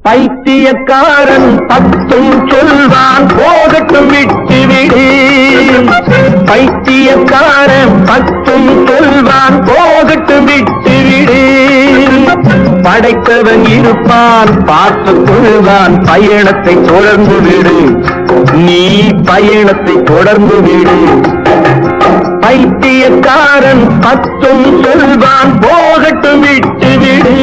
பைத்தியக்காரன் பத்தும் சொல்வான் போகட்டும் விட்டுவிடு. பைத்தியக்காரன் பத்தும் சொல்வான் போகட்டும் விட்டுவிடு. படைத்தவன் இருப்பான் பார்த்துக் கொள்வான், பயணத்தை தொடர்ந்து விடு. நீ பயணத்தை தொடர்ந்து விடு. பைத்தியக்காரன் பத்தும் சொல்வான் போகட்டும் விட்டுவிடு.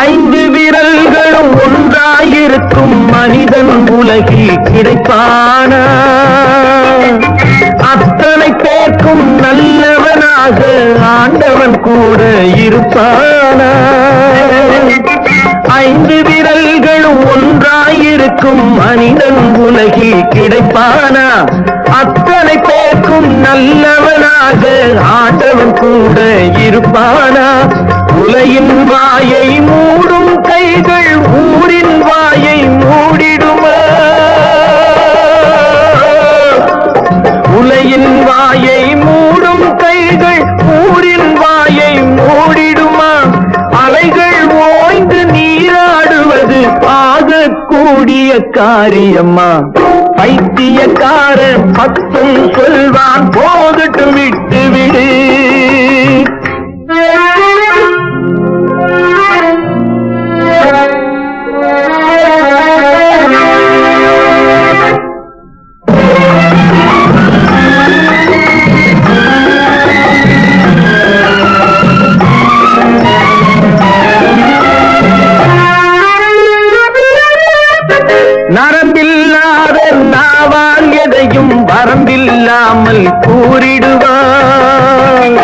ஐந்து விரல்களும் ஒன்றாயிருக்கும் மனிதன் உலகில் கிடைப்பானா? அத்தனை பேர்க்கும் நல்லவனாக ஆண்டவன் கூட இருப்பானா? ஐந்து விரல்களும் ஒன்றாயிருக்கும் மனிதன் உலகில் கிடைப்பானா? அத்தனை பேர்க்கும் நல்லவனாக ஆண்டவன் கூட இருப்பானா? உலகின் வாயை மூடும் கைகள் ஊரின் வாயை மூடிடுமா? உலகின் வாயை மூடும் கைகள் ஊரின் வாயை மூடிடுமா? அலைகள் ஓய்ந்து நீராடுவது ஆகக்கூடிய காரியம்மா? பைத்தியக்காரன் பத்தும் சொல்வான் போகட்டும் விட்டுவிடு. நரம்பில்லாத நாவால் எதையும் வரம்பில்லாமல் கூறிடுவார்.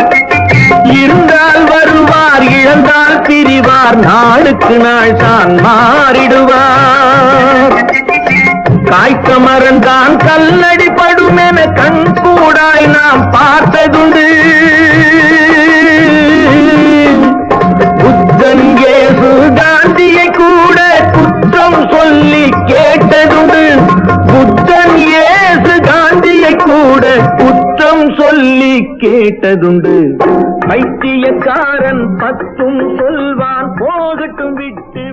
இருந்தால் வருவார், இழந்தால் பிரிவார், நாளுக்கு நாள் தான் மாறிடுவார். காய்க்க மறந்தான் கல்லடி படும் என கண் கூடாய் நாம் பார்த்ததுண்டு. புத்தன் இயேசு காந்தியை கூட குற்றம் சொல்லி கேட்டதுண்டு. புத்தன் இயேசு காந்தியை கூட குற்றம் சொல்லி கேட்டதுண்டு. பைத்தியக்காரன் பத்தும் சொல்வான் போகட்டும் விட்டு